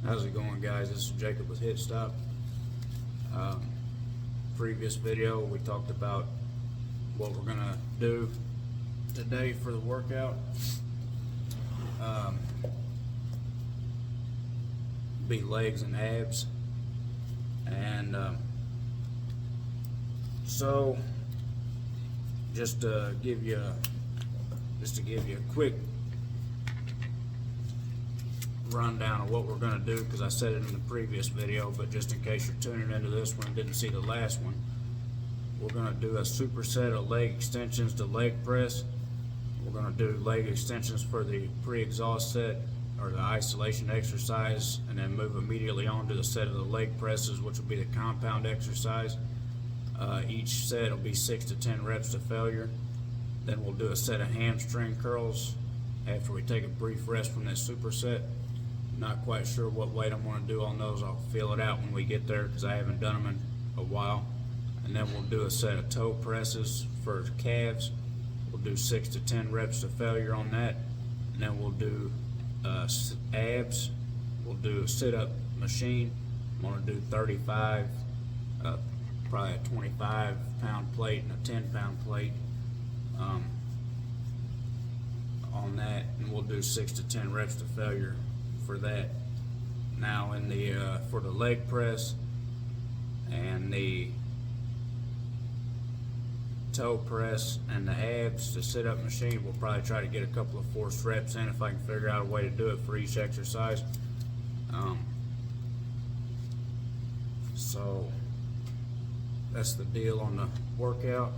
How's it going, guys? This is Jacob with H.I.T. Previous video we talked about what we're gonna do today for the workout. Be legs and abs, and so just to give you a quick rundown of what we're going to do, because I said it in the previous video, but just in case you're tuning into this one and didn't see the last one, we're going to do a superset of leg extensions to leg press. We're going to do leg extensions for the pre-exhaust set or the isolation exercise, and then move immediately on to the set of the leg presses, which will be the compound exercise. Each set will be 6 to 10 reps to failure. Then we'll do a set of hamstring curls after we take a brief rest from that superset. Not quite sure what weight I'm going to do on those. I'll feel it out when we get there, because I haven't done them in a while. And then we'll do a set of toe presses for calves. We'll do 6 to 10 reps to failure on that. And then we'll do abs. We'll do a sit-up machine. I'm going to do 35, probably a 25-pound plate and a 10-pound plate on that, and we'll do 6 to 10 reps to failure for that. Now in the for the leg press and the toe press and the abs, the sit-up machine, we'll probably try to get a couple of forced reps in if I can figure out a way to do it for each exercise. So that's the deal on the workout.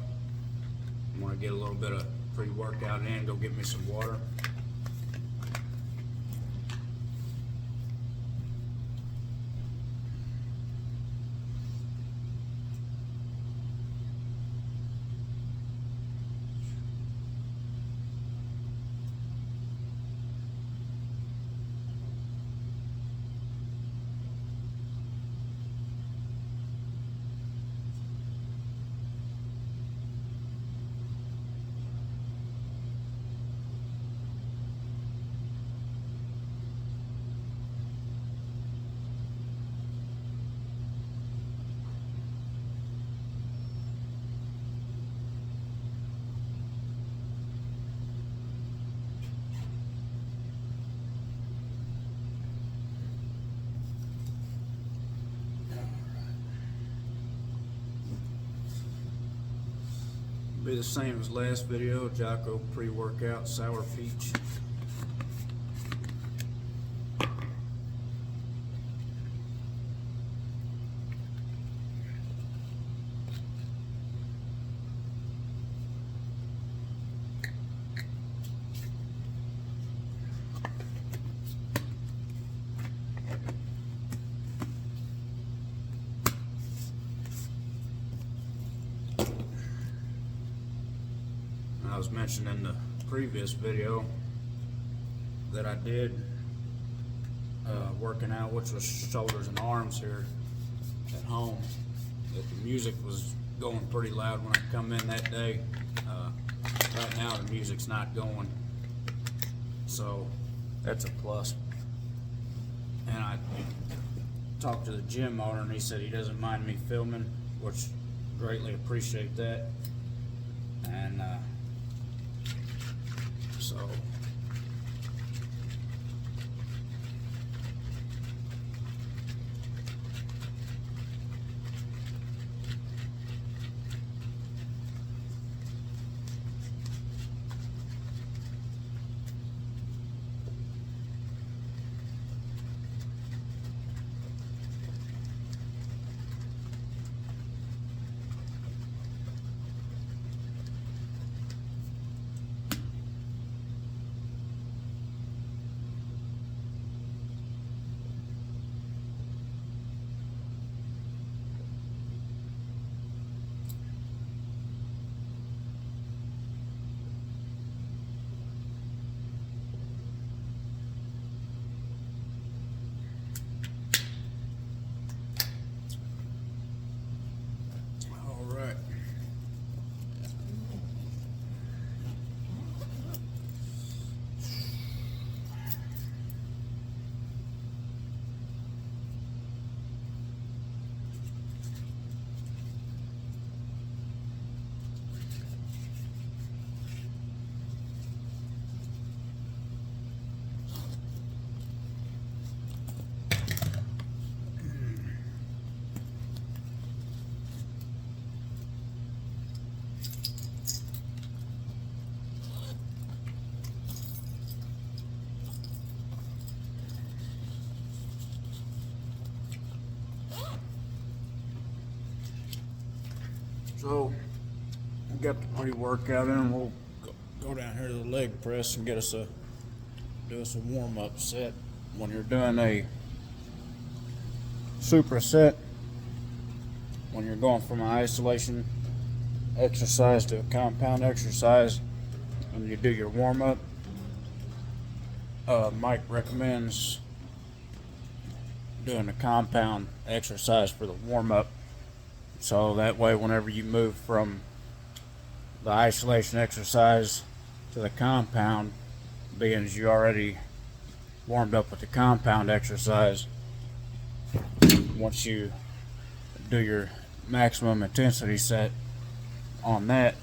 I'm going to get a little bit of pre-workout in, go get me some water. Be the same as last video. Jocko pre-workout sour peach. I was mentioning in the previous video that I did working out, which was shoulders and arms here at home, that the music was going pretty loud when I come in that day. Right now the music's not going, so that's a plus. And I talked to the gym owner, and he said he doesn't mind me filming, which greatly appreciate that. And so So, we got the pre-workout in. We'll go down here to the leg press and do us a warm-up set. When you're doing a superset, when you're going from an isolation exercise to a compound exercise, when you do your warm-up, Mike recommends doing a compound exercise for the warm-up, so that way whenever you move from the isolation exercise to the compound, being as you already warmed up with the compound exercise, once you do your maximum intensity set on that,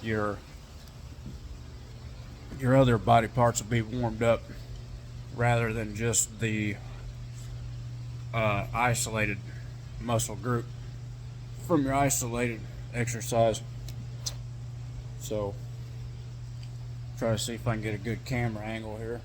your other body parts will be warmed up rather than just the isolated muscle group from your isolated exercise. So try to see if I can get a good camera angle here.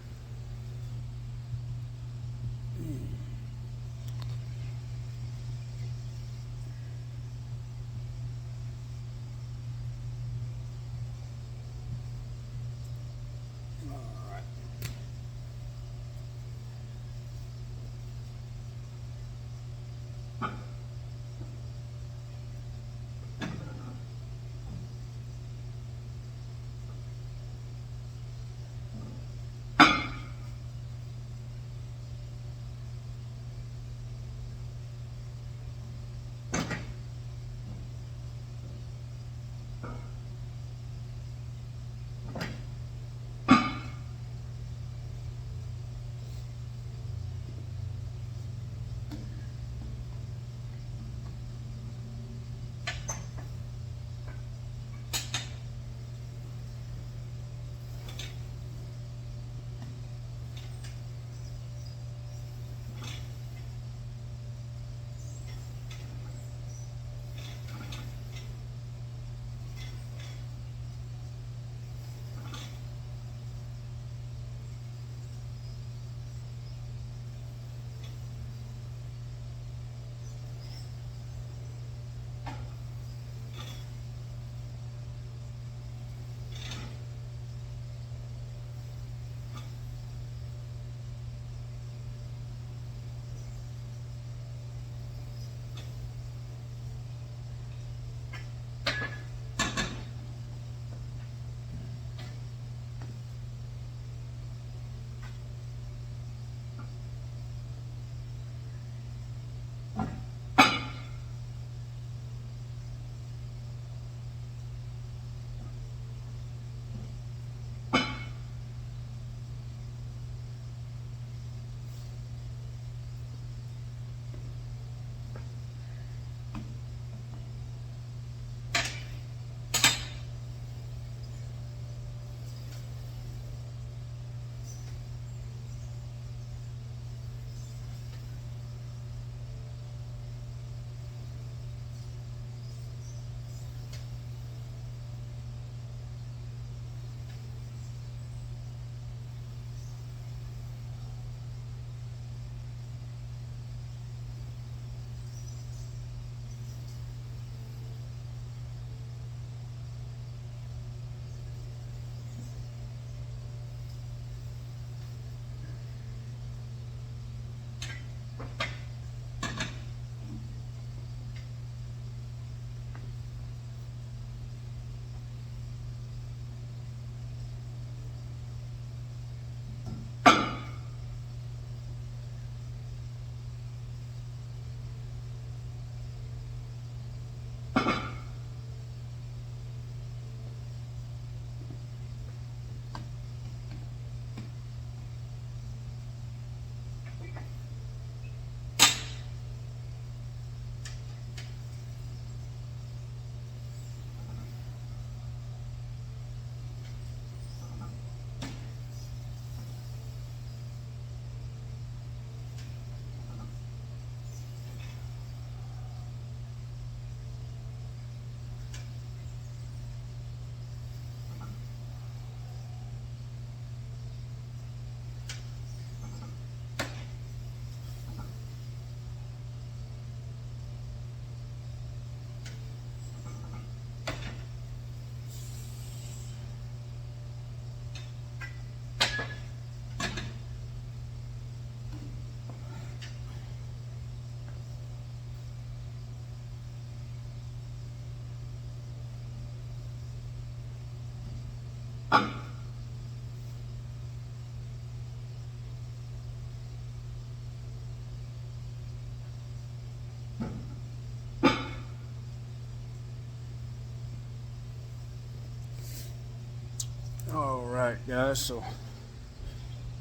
Alright guys, so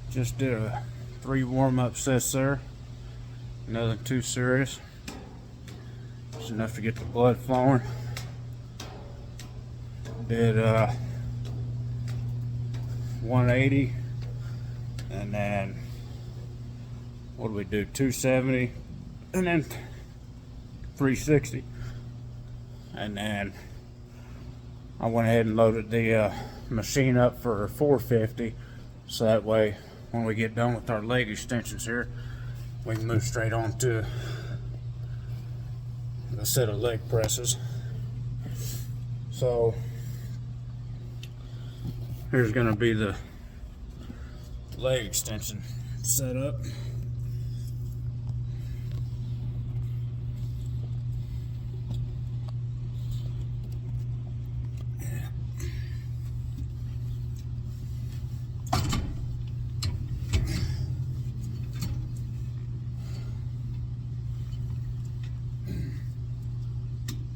just did a 3 warm-up sets there. Nothing too serious. Just enough to get the blood flowing. Did 180, and then what do we do? 270, and then 360, and then I went ahead and loaded the machine up for 450, so that way when we get done with our leg extensions here, we can move straight on to a set of leg presses. So here's going to be the leg extension setup.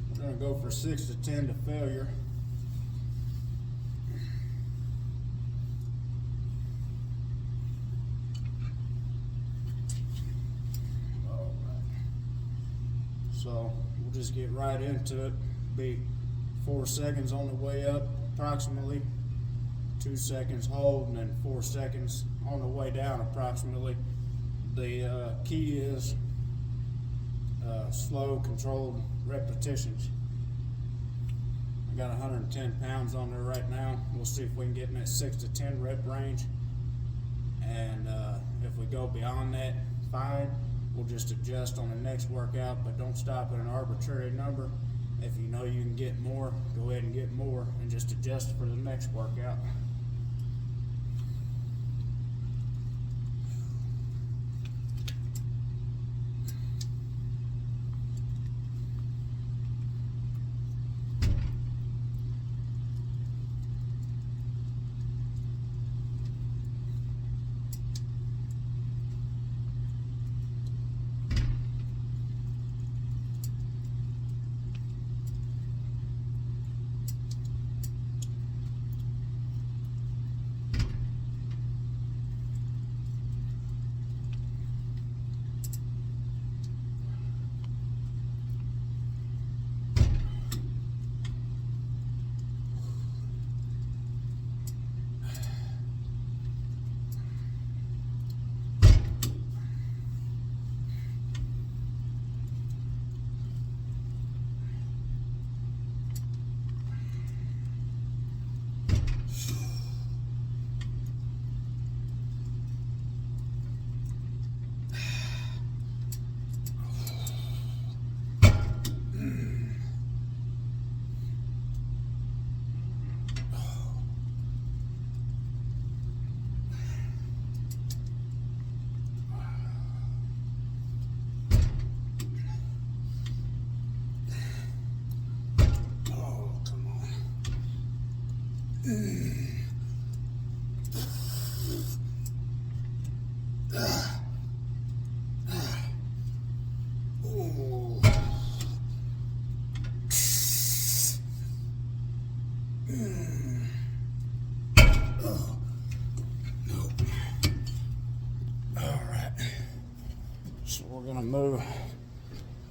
We're going to go for 6 to 10 to failure. So we'll just get right into it. Be 4 seconds on the way up approximately, 2 seconds hold, and then 4 seconds on the way down approximately. The key is slow, controlled repetitions. I got 110 pounds on there right now. We'll see if we can get in that 6 to 10 rep range, and if we go beyond that, fine. We'll just adjust on the next workout, but don't stop at an arbitrary number. If you know you can get more, go ahead and get more, and just adjust for the next workout. So we're going to move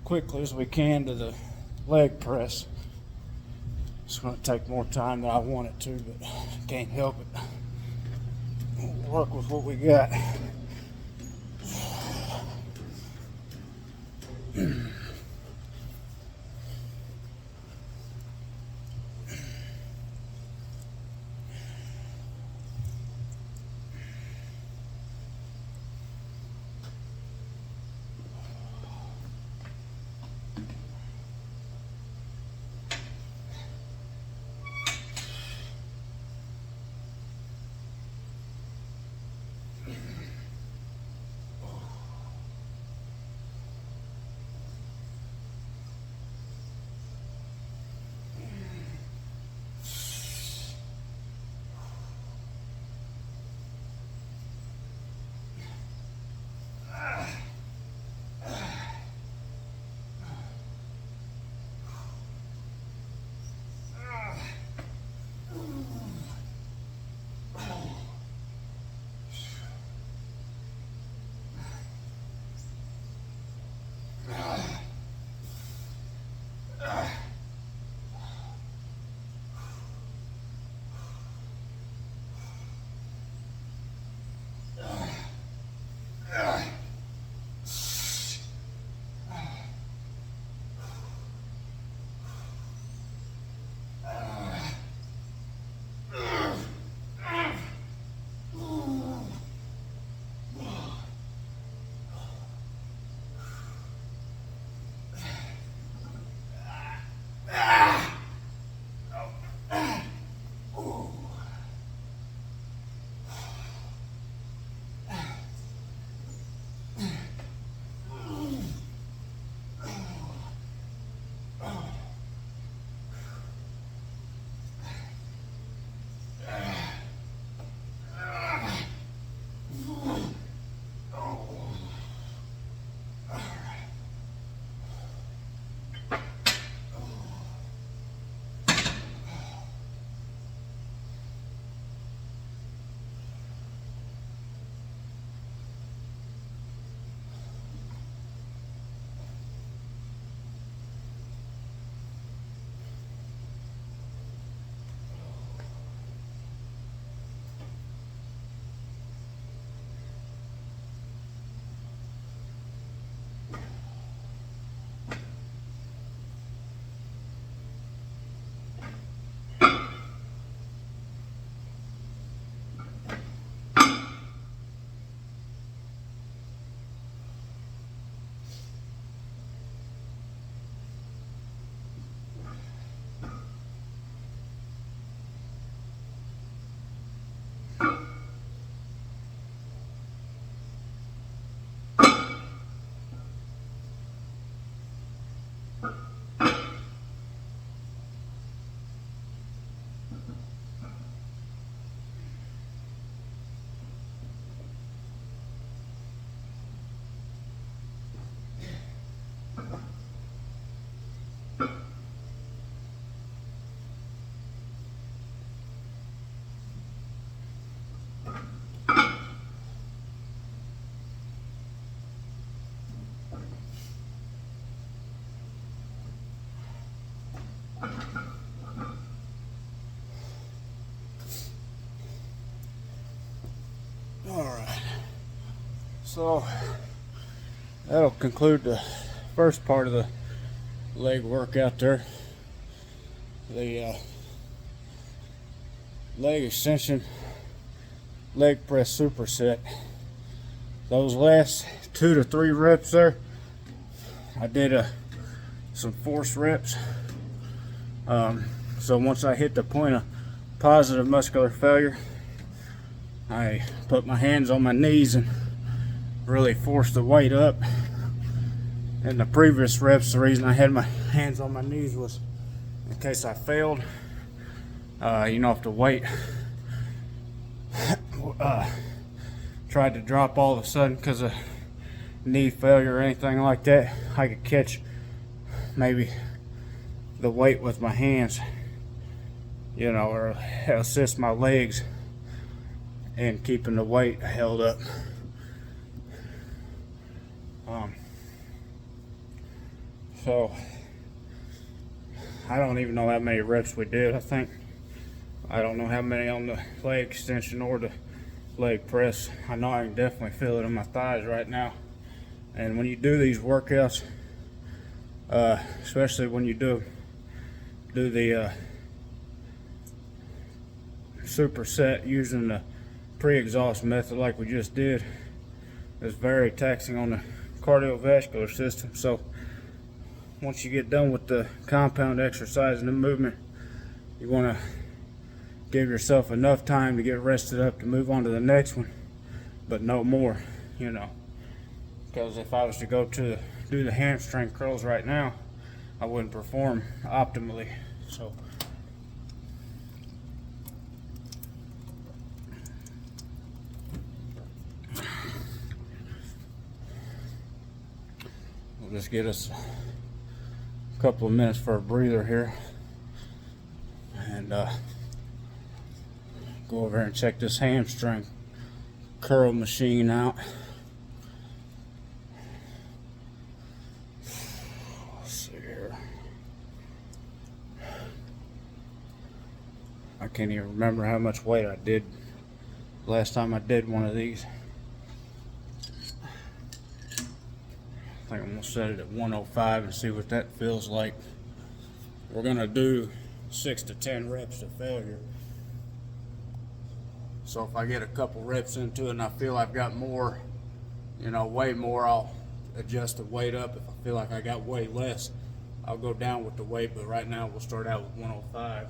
quickly as we can to the leg press. It's going to take more time than I want it to, but can't help it. We'll work with what we got. So that'll conclude the first part of the leg workout there. The leg extension leg press superset. Those last 2 to 3 reps there, I did some force reps. So once I hit the point of positive muscular failure, I put my hands on my knees and really forced the weight up. In the previous reps, the reason I had my hands on my knees was in case I failed. You know, if the weight tried to drop all of a sudden because of knee failure or anything like that, I could catch maybe the weight with my hands, you know, or assist my legs in keeping the weight held up. So I don't even know how many reps we did. I don't know how many on the leg extension or the leg press. I know I can definitely feel it in my thighs right now. And when you do these workouts, especially when you do the superset using the pre-exhaust method like we just did, it's very taxing on the cardiovascular system. So once you get done with the compound exercise and the movement, you want to give yourself enough time to get rested up to move on to the next one, but no more, you know. Because if I was to go to do the hamstring curls right now, I wouldn't perform optimally. So we'll just get us a couple of minutes for a breather here, and go over here and check this hamstring curl machine out. Let's see here. I can't even remember how much weight I did last time I did one of these. I think I'm gonna set it at 105 and see what that feels like. We're gonna do 6 to 10 reps to failure. So if I get a couple reps into it and I feel I've got more, you know, way more, I'll adjust the weight up. If I feel like I got way less, I'll go down with the weight, but right now we'll start out with 105.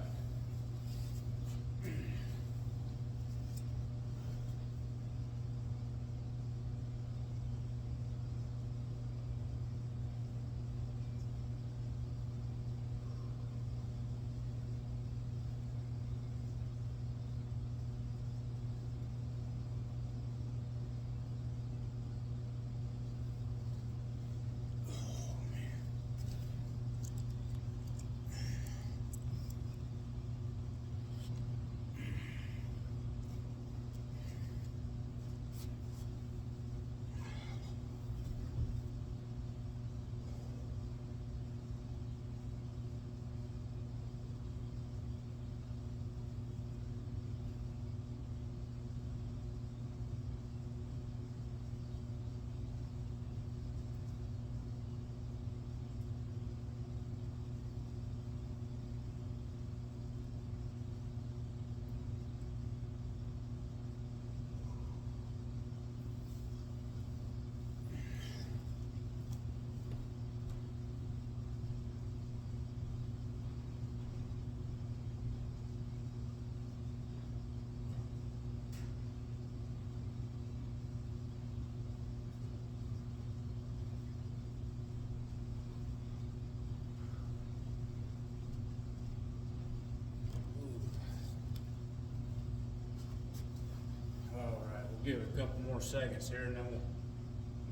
Give it a couple more seconds here and then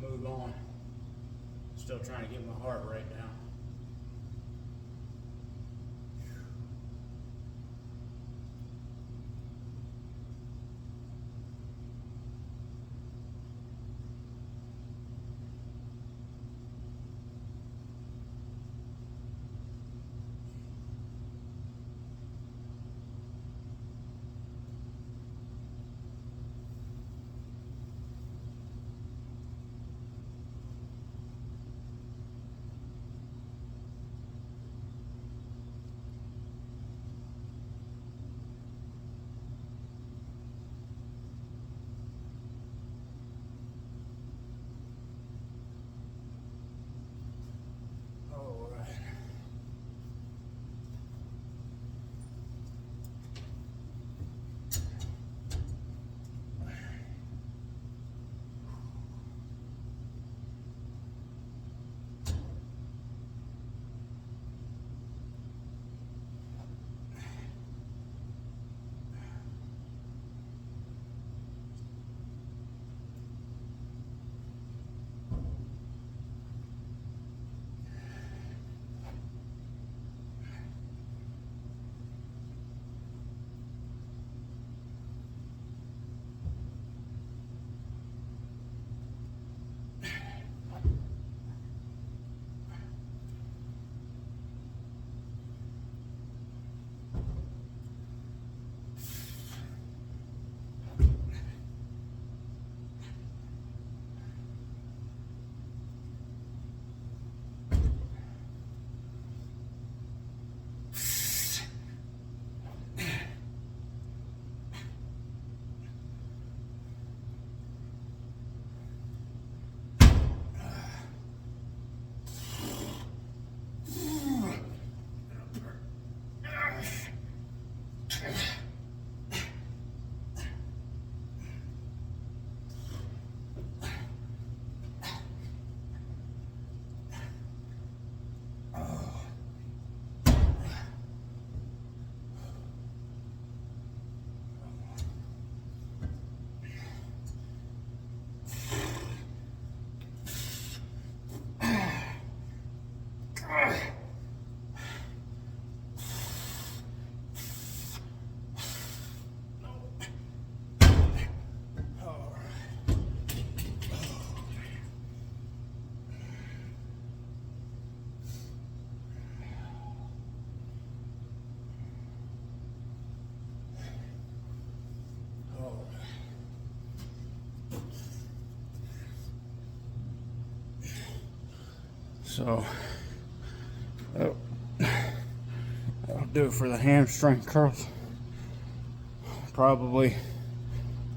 we'll move on. Still trying to get my heart rate down. So that'll do it for the hamstring curls. Probably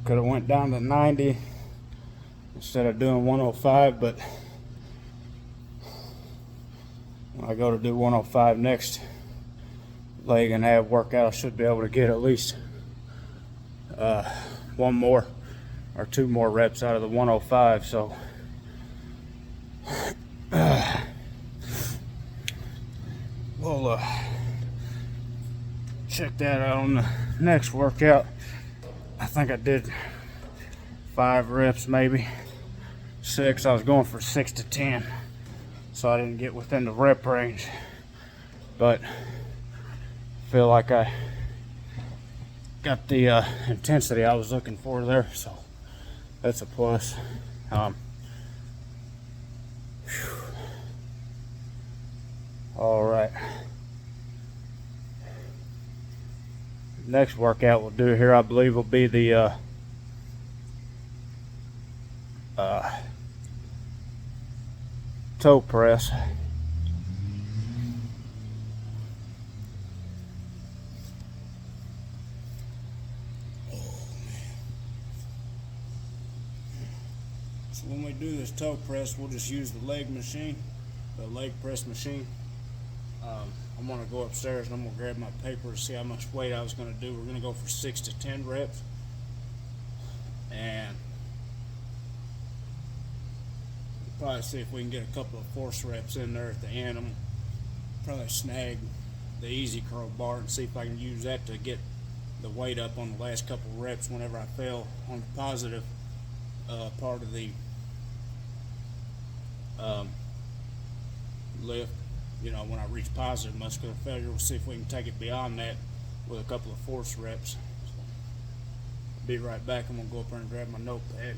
could have went down to 90 instead of doing 105, but when I go to do 105 next leg and ab workout, I should be able to get at least one more or two more reps out of the 105. So we'll check that out on the next workout. I think I did 5 reps, maybe 6. I was going for 6 to 10, so I didn't get within the rep range, but I feel like I got the intensity I was looking for there, so that's a plus. All right, next workout we'll do here, I believe, will be the toe press. So when we do this toe press, we'll just use the leg machine, the leg press machine. I'm going to go upstairs and I'm going to grab my paper to see how much weight I was going to do. We're going to go for 6 to 10 reps. And we'll probably see if we can get a couple of force reps in there at the end. I'm going to probably snag the easy curl bar and see if I can use that to get the weight up on the last couple of reps whenever I fail on the positive part of the lift. You know, when I reach positive muscular failure, we'll see if we can take it beyond that with a couple of force reps. So, I'll be right back. I'm going to go up there and grab my notepad.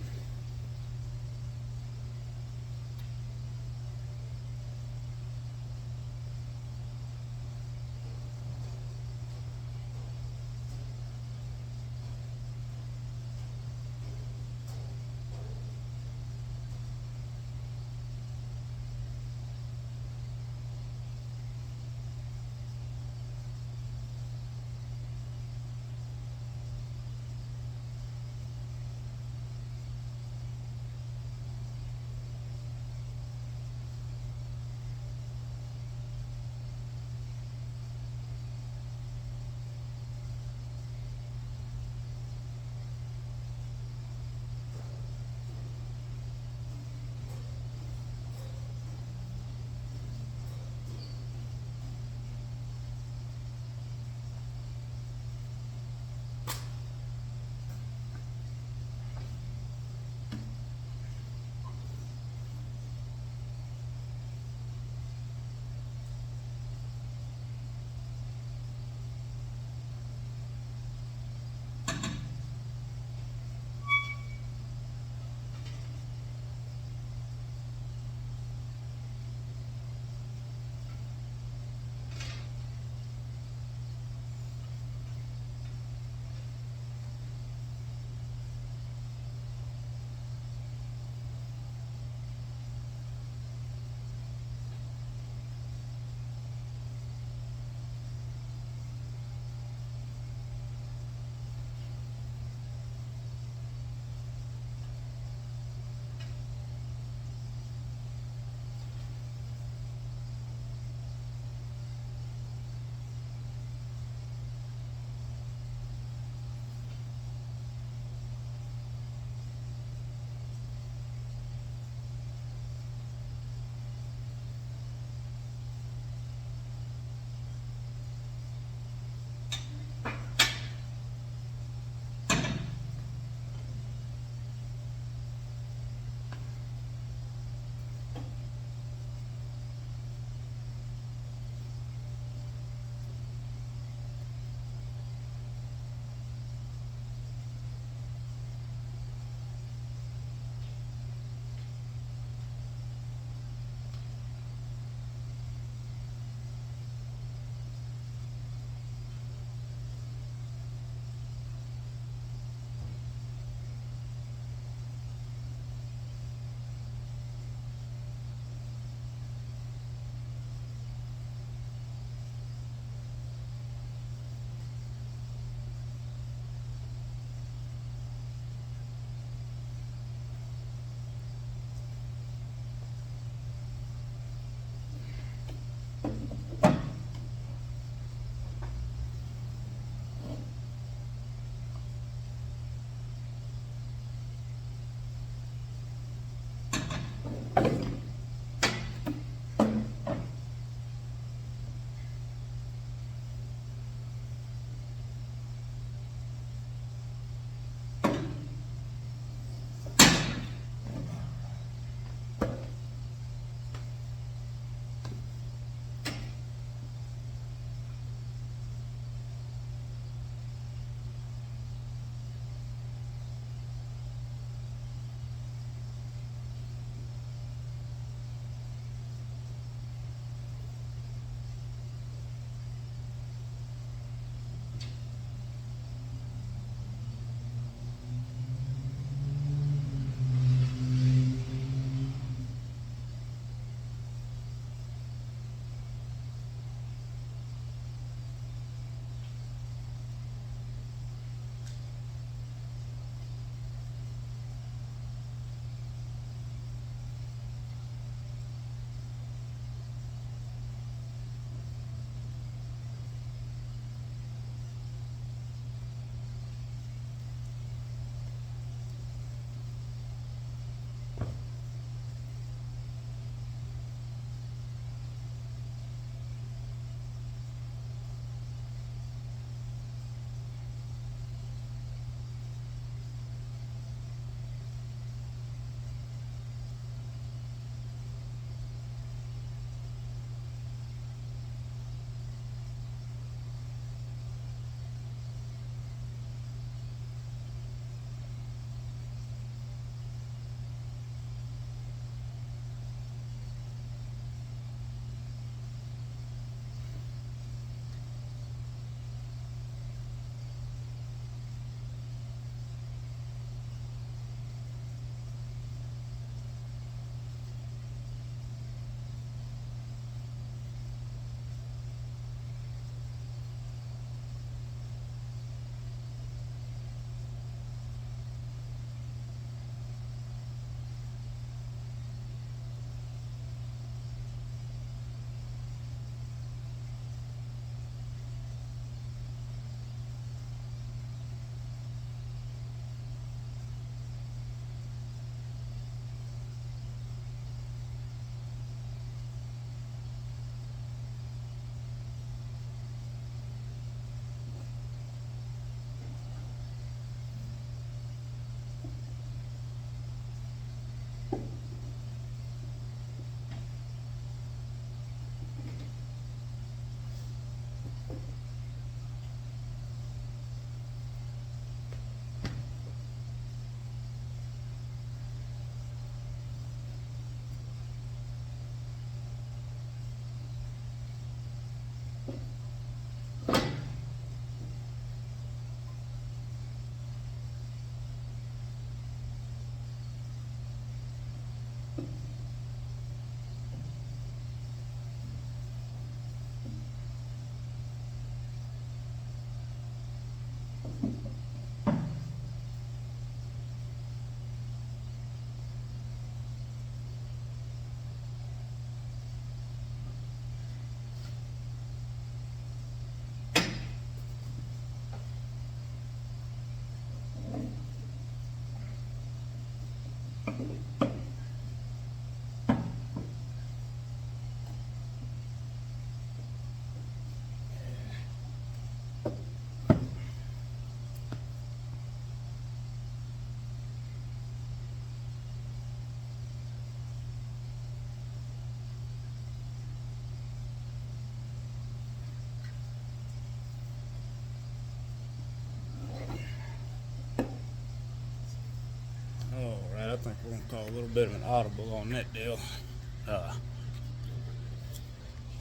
we're gonna call a little bit of an audible on that deal.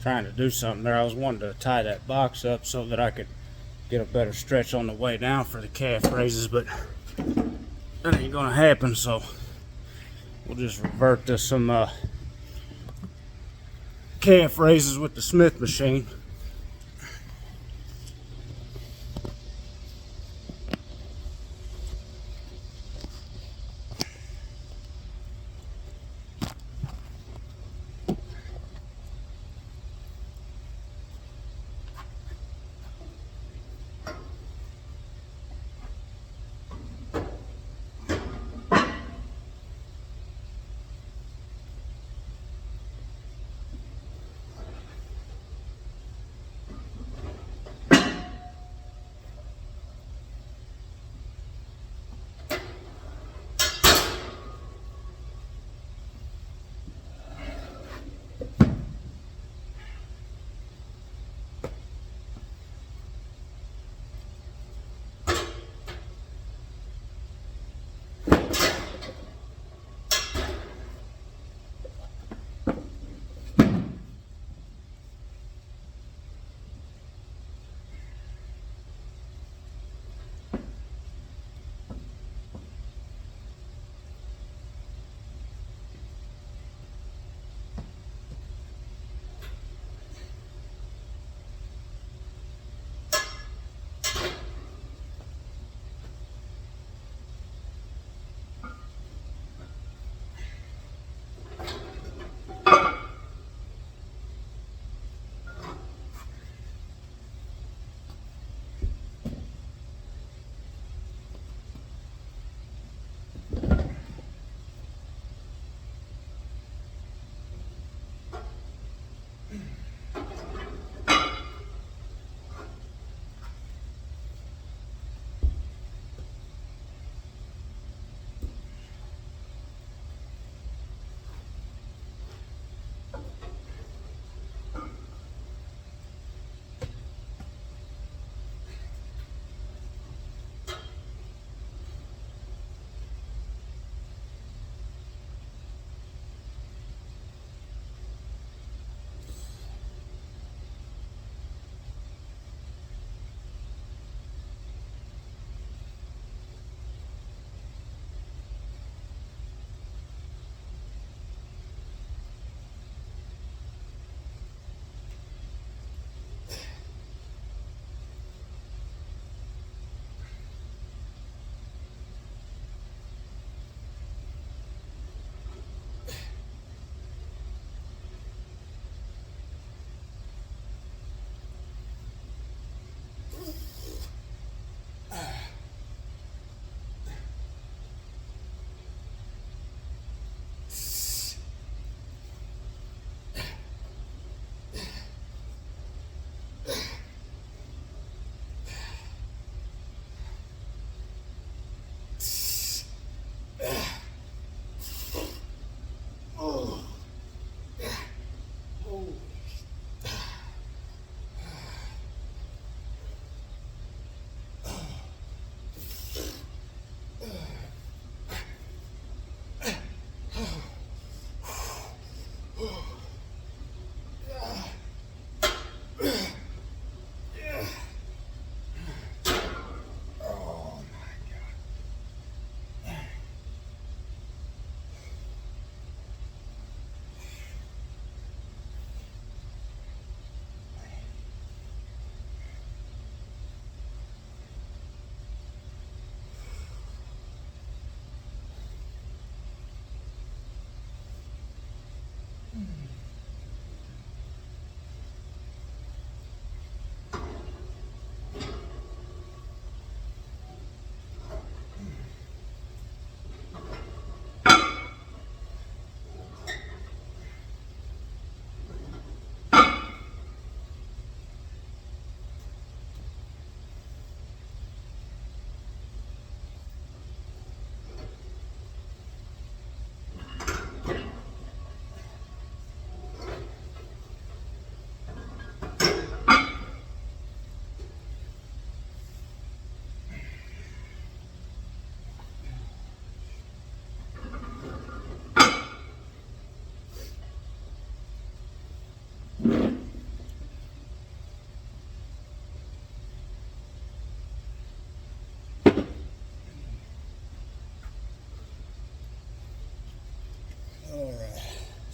Trying to do something there. I was wanting to tie that box up so that I could get a better stretch on the way down for the calf raises, but that ain't gonna happen, so we'll just revert to some calf raises with the Smith machine.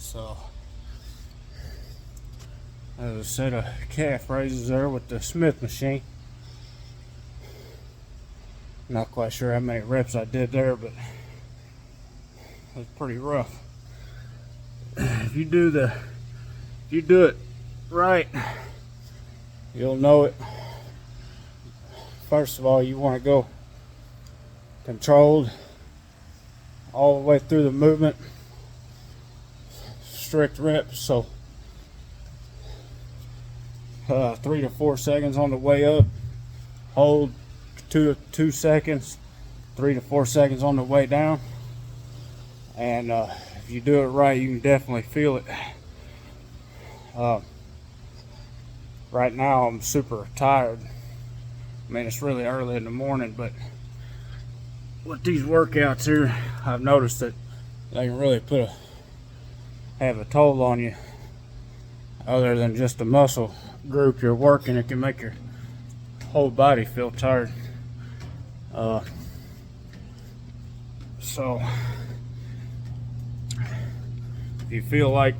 So there's a set of calf raises there with the Smith machine. Not quite sure how many reps I did there, but it was pretty rough. If you do it right, you'll know it. First of all, you want to go controlled all the way through the movement, strict reps, so 3 to 4 seconds on the way up, hold 2 seconds, 3 to 4 seconds on the way down, and if you do it right, you can definitely feel it. Right now I'm super tired. I mean, it's really early in the morning, but with these workouts here, I've noticed that they can really have a toll on you. Other than just the muscle group you're working, it can make your whole body feel tired. So if you feel like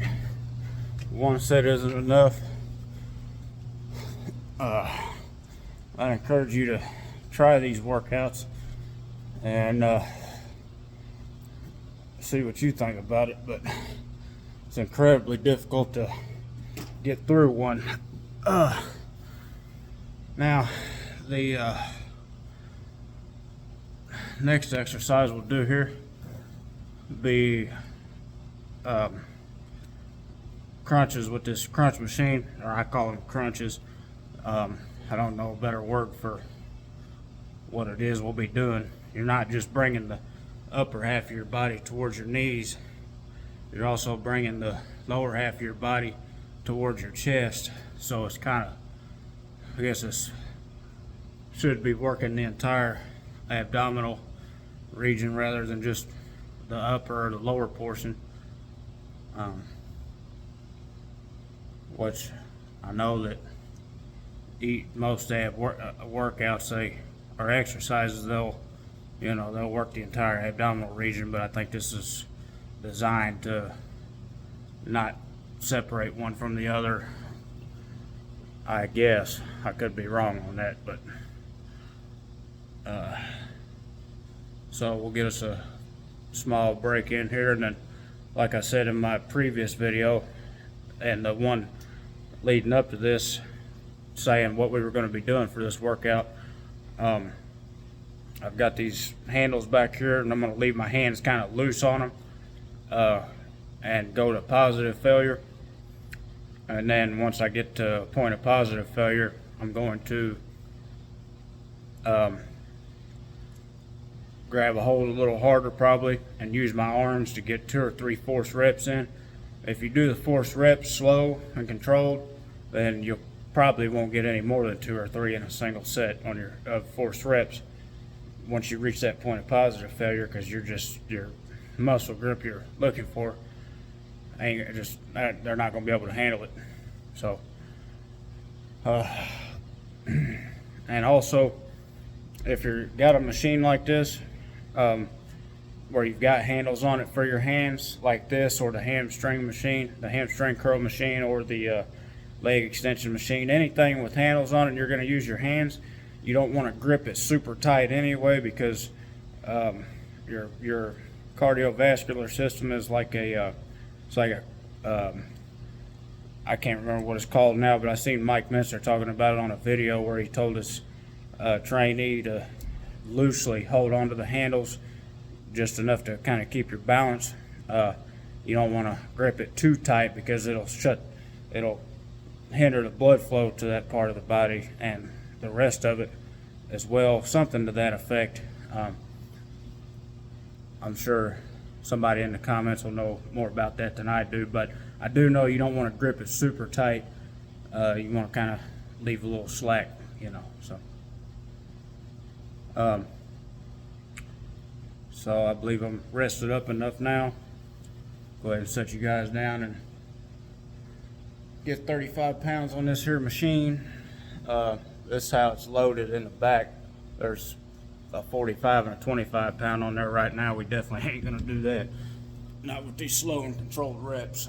one set isn't enough, I'd encourage you to try these workouts and see what you think about it. But it's incredibly difficult to get through one. Now the next exercise we'll do here be crunches with this crunch machine, or I call them crunches. I don't know a better word for what it is we'll be doing. You're not just bringing the upper half of your body towards your knees, you're also bringing the lower half of your body towards your chest. So it's kind of, I guess this should be working the entire abdominal region rather than just the upper or the lower portion, which I know that most ab workouts or exercises, they'll work the entire abdominal region, but I think this is designed to not separate one from the other. I guess I could be wrong on that, but so we'll get us a small break in here, and then, like I said in my previous video and the one leading up to this, saying what we were going to be doing for this workout, I've got these handles back here, and I'm going to leave my hands kind of loose on them and go to positive failure. And then once I get to a point of positive failure, I'm going to grab a hold a little harder probably and use my arms to get 2 or 3 force reps in. If you do the force reps slow and controlled, then you probably won't get any more than 2 or 3 in a single set on your force reps once you reach that point of positive failure, because your muscle grip you're looking for they're not going to be able to handle it. So and also, if you've got a machine like this, where you've got handles on it for your hands like this, or the hamstring machine, the hamstring curl machine, or the leg extension machine, anything with handles on it and you're going to use your hands, you don't want to grip it super tight anyway, because your cardiovascular system is like I can't remember what it's called now, but I seen Mike Minster talking about it on a video where he told his trainee to loosely hold onto the handles just enough to kind of keep your balance. You don't want to grip it too tight, because it'll hinder the blood flow to that part of the body and the rest of it as well, something to that effect. I'm sure somebody in the comments will know more about that than I do, but I do know you don't want to grip it super tight. You want to kind of leave a little slack, so I believe I'm rested up enough now. Go ahead and set you guys down and get 35 pounds on this here machine. This is how it's loaded in the back. There's a 45 and a 25 pound on there right now. We definitely ain't gonna do that. not with these slow and controlled reps.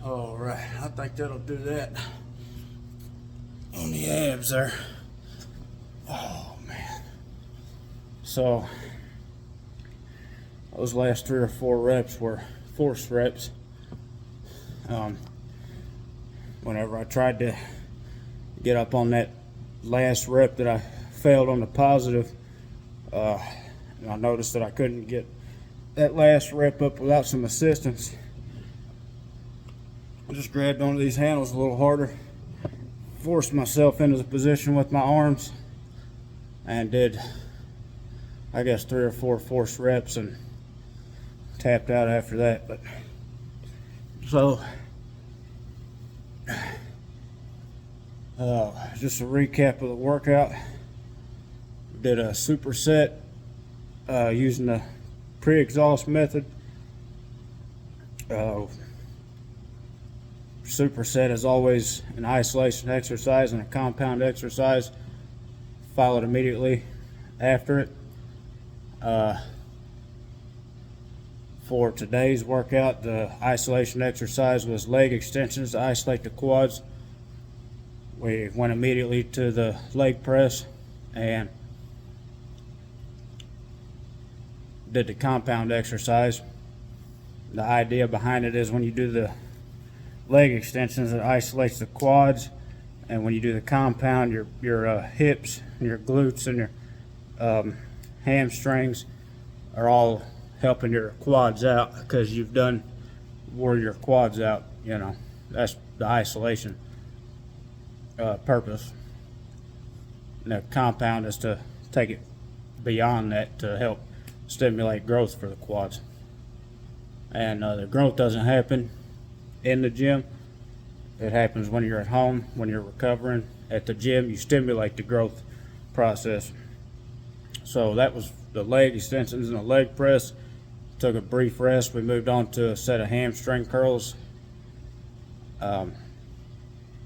All right, I think that'll do that on the abs there. Oh man. So those last 3 or 4 reps were force reps. Whenever I tried to get up on that last rep that I failed on the positive, I noticed that I couldn't get that last rep up without some assistance. I just grabbed onto these handles a little harder, forced myself into the position with my arms, and did, I guess, 3 or 4 forced reps and tapped out after that. But so just a recap of the workout. Did a superset using the pre-exhaust method. Superset is always an isolation exercise and a compound exercise, followed immediately after it. For today's workout, the isolation exercise was leg extensions to isolate the quads. We went immediately to the leg press and did the compound exercise. the idea behind it is when you do the leg extensions, it isolates the quads, and when you do the compound, your hips, your glutes, and your hamstrings are all helping your quads out, because you've wore your quads out. You know, that's the isolation purpose. And the compound is to take it beyond that to help stimulate growth for the quads. And the growth doesn't happen in the gym. It happens when you're at home, when you're recovering. At the gym, you stimulate the growth process. So that was the leg extensions and the leg press. Took a brief rest. We moved on to a set of hamstring curls. No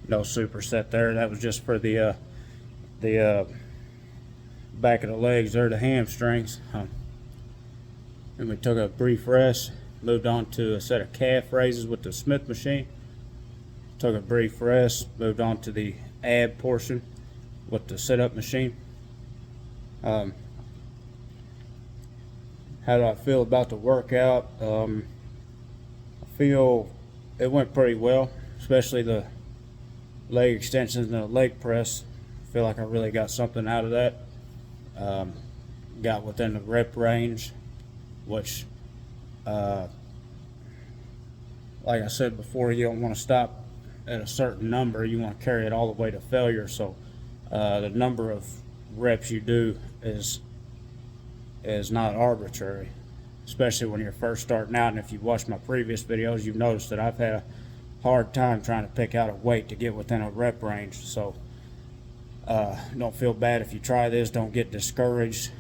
superset there. That was just for the back of the legs there, the hamstrings. And we took a brief rest. Moved on to a set of calf raises with the Smith machine. Took a brief rest. Moved on to the ab portion with the sit-up machine. How do I feel about the workout? I feel it went pretty well, especially the leg extensions and the leg press. I feel like I really got something out of that. Got within the rep range, which like I said before, you don't want to stop at a certain number. You want to carry it all the way to failure. So the number of reps you do is not arbitrary, especially when you're first starting out. And if you've watched my previous videos, you've noticed that I've had a hard time trying to pick out a weight to get within a rep range. So don't feel bad if you try this. Don't get discouraged.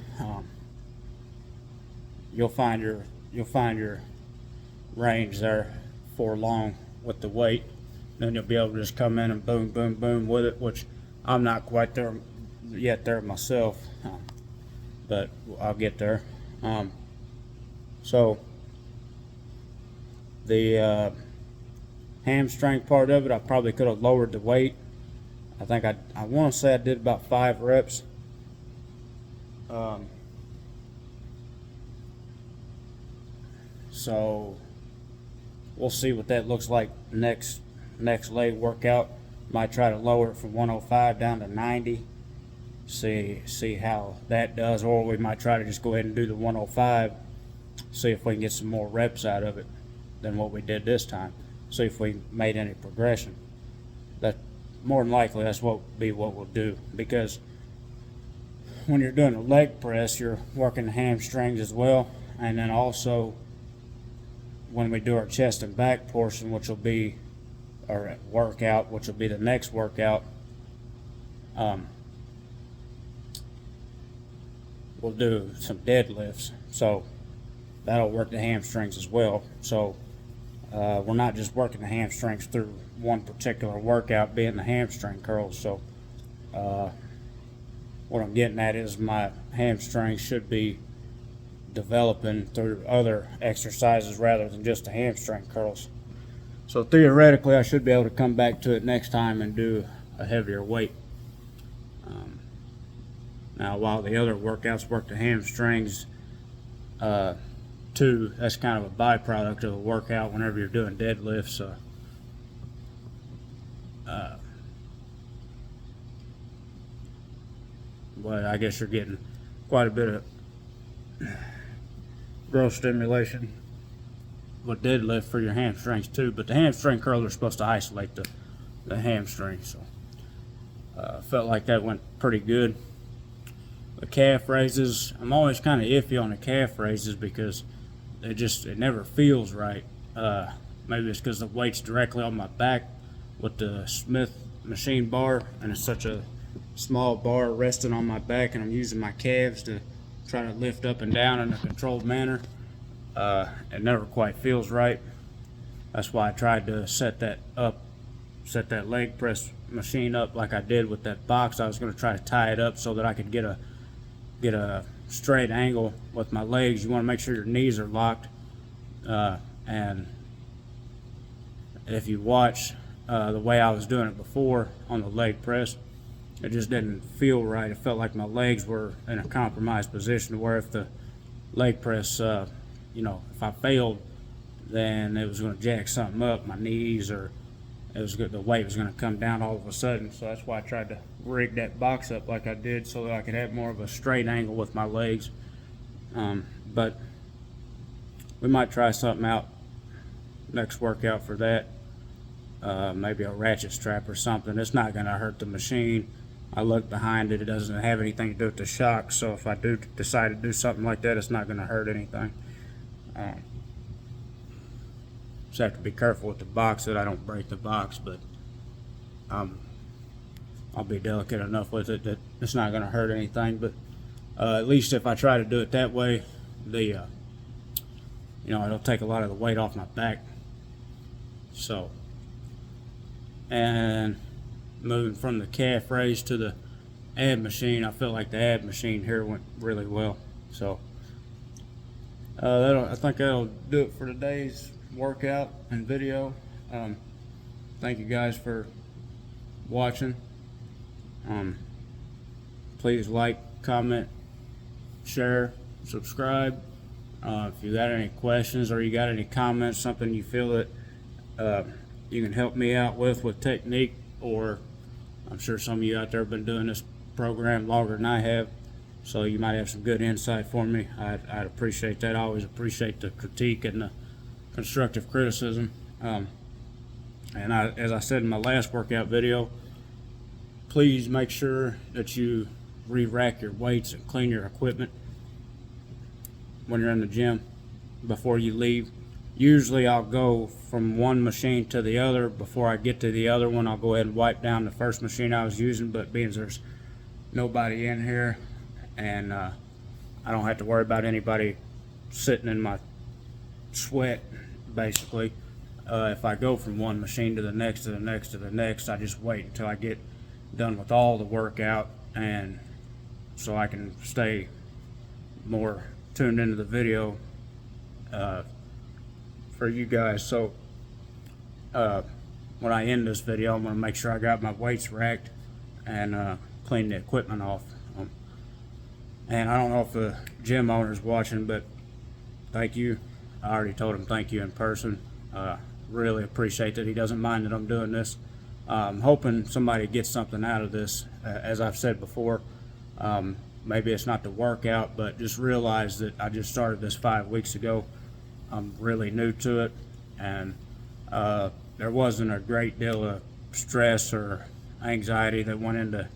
You'll find your range there for long with the weight. Then you'll be able to just come in and boom, boom, boom with it, which I'm not quite there yet there myself, but I'll get there. So the hamstring part of it, I probably could have lowered the weight. I think I want to say I did about 5 reps. So we'll see what that looks like next leg workout. Might try to lower it from 105 down to 90. See how that does, or we might try to just go ahead and do the 105. See if we can get some more reps out of it than what we did this time. See if we made any progression. That more than likely that's what we'll do, because when you're doing a leg press, you're working the hamstrings as well, and then also when we do our chest and back portion, which will be our workout, which will be the next workout, we'll do some deadlifts, so that'll work the hamstrings as well. So we're not just working the hamstrings through one particular workout, being the hamstring curls. So what I'm getting at is my hamstrings should be developing through other exercises rather than just the hamstring curls. So theoretically, I should be able to come back to it next time and do a heavier weight. Now, while the other workouts work the hamstrings too, that's kind of a byproduct of the workout whenever you're doing deadlifts. But I guess you're getting quite a bit of growth stimulation with deadlift for your hamstrings too. But the hamstring curls are supposed to isolate the hamstring. So felt like that went pretty good. The calf raises, I'm always kind of iffy on the calf raises because it never feels right. Maybe it's because the weight's directly on my back with the Smith machine bar, and it's such a small bar resting on my back, and I'm using my calves to try to lift up and down in a controlled manner. It never quite feels right. That's why I tried to set that leg press machine up like I did with that box. I was going to try to tie it up so that I could get a straight angle with my legs. You want to make sure your knees are locked, and if you watch the way I was doing it before on the leg press, it just didn't feel right. It felt like my legs were in a compromised position, where if the leg press, if I failed, then it was going to jack something up, my knees, or the weight was going to come down all of a sudden. So that's why I tried to rig that box up like I did, so that I could have more of a straight angle with my legs. But we might try something out next workout for that. Maybe a ratchet strap or something. It's not going to hurt the machine. I looked behind it, it doesn't have anything to do with the shock, so if I do decide to do something like that, it's not going to hurt anything. Just have to be careful with the box that I don't break the box, but I'll be delicate enough with it that it's not going to hurt anything. But at least if I try to do it that way, it'll take a lot of the weight off my back. So, and moving from the calf raise to the ab machine, I feel like the ab machine here went really well. So I think that'll do it for today's workout and video. Thank you guys for watching. Please like, comment, share, subscribe. If you got any questions or you got any comments, something you feel that you can help me out with technique, or I'm sure some of you out there have been doing this program longer than I have, so you might have some good insight for me. I'd appreciate that. I always appreciate the critique and the constructive criticism. And as I said in my last workout video, please make sure that you re-rack your weights and clean your equipment when you're in the gym before you leave. Usually I'll go from one machine to the other. Before I get to the other one, I'll go ahead and wipe down the first machine I was using, but being there's nobody in here and I don't have to worry about anybody sitting in my sweat, basically. If I go from one machine to the next to the next to the next, I just wait until I get done with all the workout, and so I can stay more tuned into the video for you guys. So when I end this video, I'm going to make sure I got my weights racked and clean the equipment off. And I don't know if the gym owner's watching, but thank you. I already told him thank you in person. Really appreciate that he doesn't mind that I'm doing this. I'm hoping somebody gets something out of this. As I've said before, maybe it's not the workout, but just realize that I just started this 5 weeks ago. I'm really new to it, and there wasn't a great deal of stress or anxiety that went into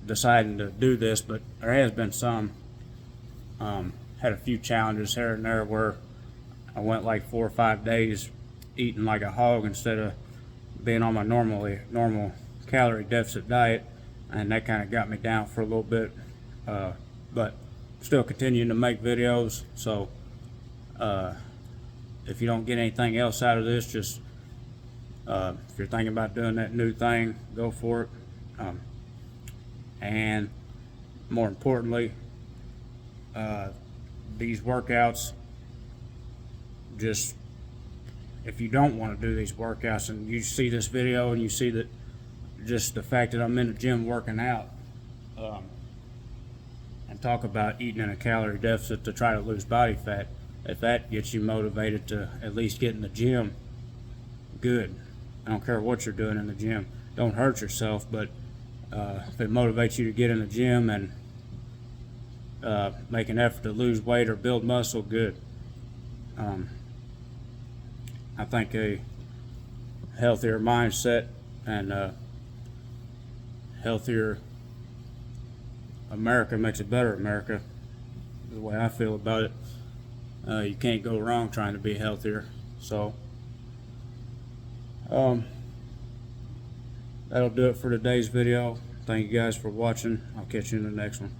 deciding to do this, but there has been some. Had a few challenges here and there where I went like 4 or 5 days eating like a hog instead of being on my normal calorie deficit diet, and that kind of got me down for a little bit, but still continuing to make videos. So if you don't get anything else out of this, just if you're thinking about doing that new thing, go for it. And more importantly, these workouts, just if you don't want to do these workouts and you see this video and you see that just the fact that I'm in the gym working out, and talk about eating in a calorie deficit to try to lose body fat, if that gets you motivated to at least get in the gym, good. I don't care what you're doing in the gym. Don't hurt yourself, but if it motivates you to get in the gym and make an effort to lose weight or build muscle, good. I think a healthier mindset and healthier America makes a better America, the way I feel about it. You can't go wrong trying to be healthier. So that'll do it for today's video. Thank you guys for watching. I'll catch you in the next one.